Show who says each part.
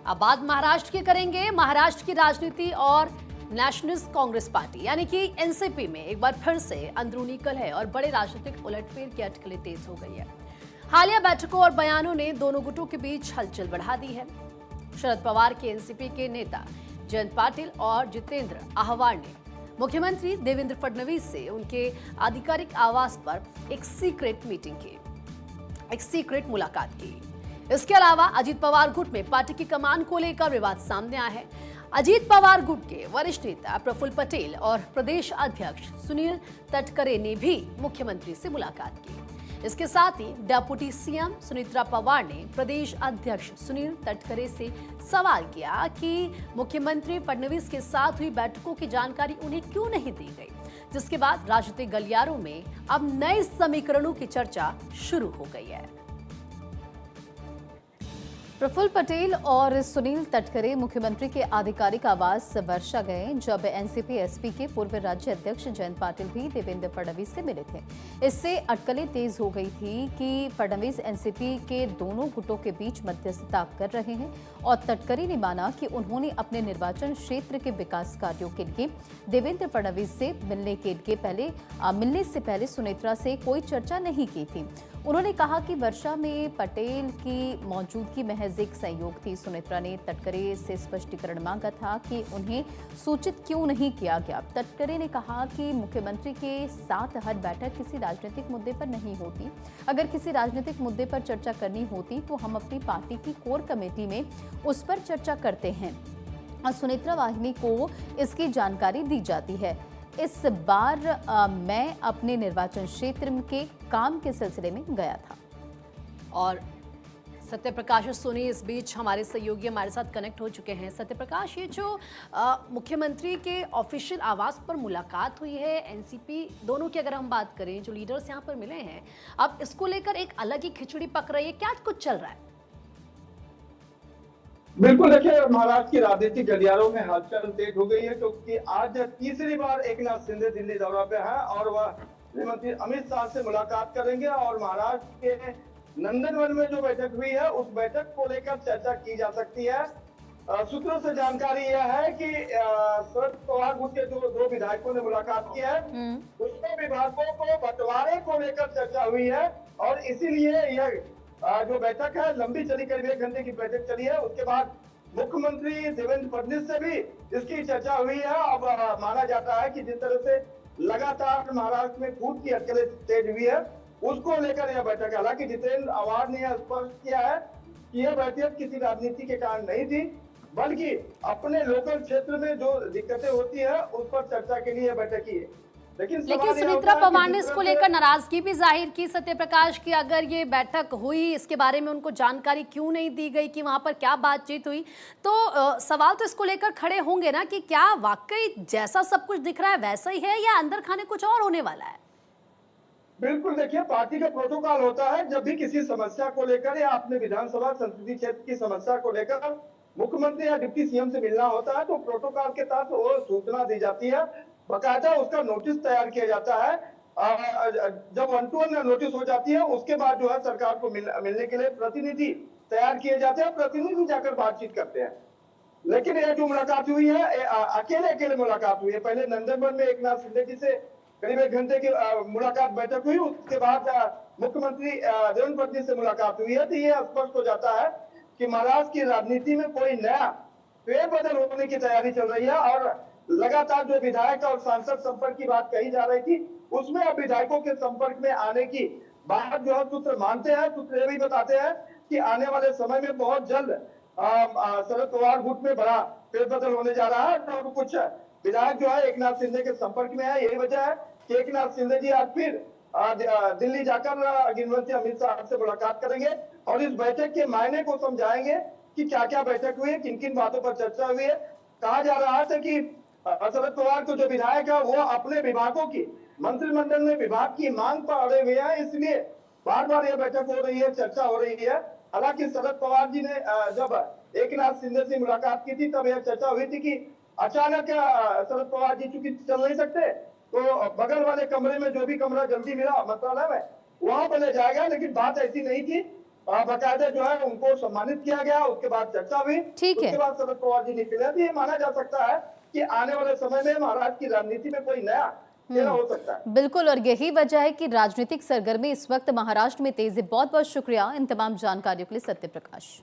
Speaker 1: अब बात महाराष्ट्र की करेंगे। महाराष्ट्र की राजनीति और नेशनलिस्ट कांग्रेस पार्टी यानी कि एनसीपी में एक बार फिर से अंदरूनी कलह और बड़े राजनीतिक उलटफेर की अटकलें तेज हो गई है। हालिया बैठकों और बयानों ने दोनों गुटों के बीच हलचल बढ़ा दी है। शरद पवार के एनसीपी के नेता जयंत पाटिल और जितेंद्र आह्वान ने मुख्यमंत्री देवेंद्र फडणवीस से उनके आधिकारिक आवास पर एक सीक्रेट मुलाकात की। इसके अलावा अजीत पवार गुट में पार्टी की कमान को लेकर विवाद सामने आया है। अजीत पवार गुट के वरिष्ठ नेता प्रफुल्ल पटेल और प्रदेश अध्यक्ष सुनील तटकरे ने भी मुख्यमंत्री से मुलाकात की। इसके साथ ही डेप्यूटी सीएम सुनीत्रा पवार ने प्रदेश अध्यक्ष सुनील तटकरे से सवाल किया कि मुख्यमंत्री फडणवीस के साथ हुई बैठकों की जानकारी उन्हें क्यों नहीं दी गई, जिसके बाद राजनीतिक गलियारों में अब नए समीकरणों की चर्चा शुरू हो गई है।
Speaker 2: प्रफुल्ल पटेल और सुनील तटकरे मुख्यमंत्री के आधिकारिक आवास वर्षा गए, जब एनसीपी एसपी के पूर्व राज्य अध्यक्ष जयंत पाटिल भी देवेंद्र फडणवीस से मिले थे। इससे अटकलें तेज हो गई थी कि फडणवीस एनसीपी के दोनों गुटों के बीच मध्यस्थता कर रहे हैं और तटकरे ने माना कि उन्होंने अपने निर्वाचन क्षेत्र के विकास कार्यों के लिए देवेंद्र फडणवीस से मिलने से पहले सुनेत्रा से कोई चर्चा नहीं की थी। उन्होंने कहा कि वर्षा में पटेल की मौजूदगी महज एक संयोग थी। सुनेत्रा ने तटकरे से स्पष्टीकरण मांगा था कि उन्हें सूचित क्यों नहीं किया गया। तटकरे ने कहा कि मुख्यमंत्री के साथ हर बैठक किसी राजनीतिक मुद्दे पर नहीं होती। अगर किसी राजनीतिक मुद्दे पर चर्चा करनी होती तो हम अपनी पार्टी की कोर कमेटी में उस पर चर्चा करते हैं और सुनेत्रा वाहिनी को इसकी जानकारी दी जाती है। इस बार मैं अपने निर्वाचन क्षेत्र के काम के सिलसिले में गया था।
Speaker 1: और सत्यप्रकाश सोनी इस बीच हमारे सहयोगी हमारे साथ कनेक्ट हो चुके हैं। सत्यप्रकाश, ये जो मुख्यमंत्री के ऑफिशियल आवास पर मुलाकात हुई है एनसीपी दोनों की, अगर हम बात करें, जो लीडर्स यहाँ पर मिले हैं, अब इसको लेकर एक अलग ही खिचड़ी पक रही है। क्या कुछ चल रहा है?
Speaker 3: बिल्कुल, देखिए, महाराष्ट्र की राजनीतिक गलियारों में हलचल तेज हो गई है क्योंकि आज तीसरी बार एकनाथ शिंदे दिल्ली दौरा पे है और वह गृहमंत्री अमित शाह से मुलाकात करेंगे और महाराष्ट्र के नंदनवन में जो बैठक हुई है उस बैठक को लेकर चर्चा की जा सकती है। सूत्रों से जानकारी यह है कि शरद पवार गुट के जो दो विधायकों ने मुलाकात की है, उसमें विभागों को बंटवारे को लेकर चर्चा हुई है और इसीलिए यह जो बैठक है लंबी चली, करीब 1 घंटे की बैठक चली है। उसके बाद मुख्यमंत्री देवेंद्र फडणवीस से भी इसकी चर्चा हुई है। अब माना जाता है कि जिस तरह से लगातार महाराष्ट्र में फूट की अटकलें तेज हुई है उसको लेकर यह बैठक है। हालांकि जितेंद्र आह्वान ने स्पष्ट किया है कि यह बैठक किसी राजनीति के कारण नहीं थी, बल्कि अपने लोकल क्षेत्र में जो दिक्कतें होती है उस पर चर्चा के लिए यह बैठक की है। लेकिन
Speaker 1: सुनीत्रा पवार ने इसको लेकर नाराजगी भी जाहिर की, सत्यप्रकाश, की अगर ये बैठक हुई इसके बारे में उनको जानकारी क्यों नहीं दी गई कि वहां पर क्या बातचीत हुई, तो सवाल तो इसको लेकर खड़े होंगे ना कि क्या वाकई जैसा सब कुछ दिख रहा है वैसा ही है या अंदर खाने कुछ और होने वाला है?
Speaker 3: बिल्कुल, देखिए, पार्टी का प्रोटोकॉल होता है जब भी किसी समस्या को लेकर या अपने विधानसभा संसदीय क्षेत्र की समस्या को लेकर मुख्यमंत्री या डिप्टी सीएम से मिलना होता है तो प्रोटोकॉल के तहत वो सूचना दी जाती है, बकायदा उसका नोटिस तैयार किया जाता है। जब 1-to-1 नोटिस हो जाती है उसके बाद जो है सरकार को मिलने के लिए प्रतिनिधि तैयार किए जाते हैं, प्रतिनिधि जाकर बातचीत करते हैं। लेकिन ये जो मुलाकात हुई है अकेले मुलाकात हुई है। पहले नंदनवन में एकनाथ शिंदे जी से करीब 1 घंटे की मुलाकात बैठक हुई, उसके बाद मुख्यमंत्री देवेंद्र फडणवीस से मुलाकात हुई है। तो ये स्पष्ट हो जाता है कि महाराष्ट्र की राजनीति में कोई नया फेरबदल होने की तैयारी चल रही है और लगातार जो विधायक और सांसद संपर्क की बात कही जा रही थी उसमें अब विधायकों के संपर्क में आने की बात जो है सूत्र मानते हैं। सूत्र ये भी बताते हैं कि आने वाले समय में बहुत जल्द शरद पवार गुट में बड़ा फेरबदल होने जा रहा है और कुछ विधायक जो है एकनाथ शिंदे के संपर्क में है। यही वजह है कि एकनाथ शिंदे जी आज फिर दिल्ली जाकर गृहमंत्री अमित शाह से मुलाकात करेंगे और इस बैठक के मायने को समझाएंगे कि क्या क्या बैठक हुई है, किन किन बातों पर चर्चा हुई है। कहा जा रहा है कि शरद पवार को जो विधायक है वो अपने विभागों की मंत्रिमंडल में विभाग की मांग पर अड़े हुए हैं, इसलिए बार बार यह बैठक हो रही है, चर्चा हो रही है। हालांकि शरद पवार जी ने जब एकनाथ शिंदे से मुलाकात की थी तब यह चर्चा हुई थी कि अचानक शरद पवार जी चूंकि चल नहीं सकते तो बगल वाले कमरे में, जो भी कमरा जल्दी मिला मंत्रालय में, वहां पर ले जाएगा। लेकिन बात ऐसी नहीं थी, बाकायदा जो है उनको सम्मानित किया गया, उसके बाद चर्चा हुई,
Speaker 2: ठीक है।
Speaker 3: उसके बाद शरद पवार जी निकले। तो ये माना जा सकता है कि आने वाले समय में महाराष्ट्र की राजनीति में कोई नया चेहरा हो सकता है।
Speaker 2: बिल्कुल, और यही वजह है कि राजनीतिक सरगर्मी इस वक्त महाराष्ट्र में तेज है। बहुत बहुत शुक्रिया इन तमाम जानकारियों के लिए सत्य प्रकाश।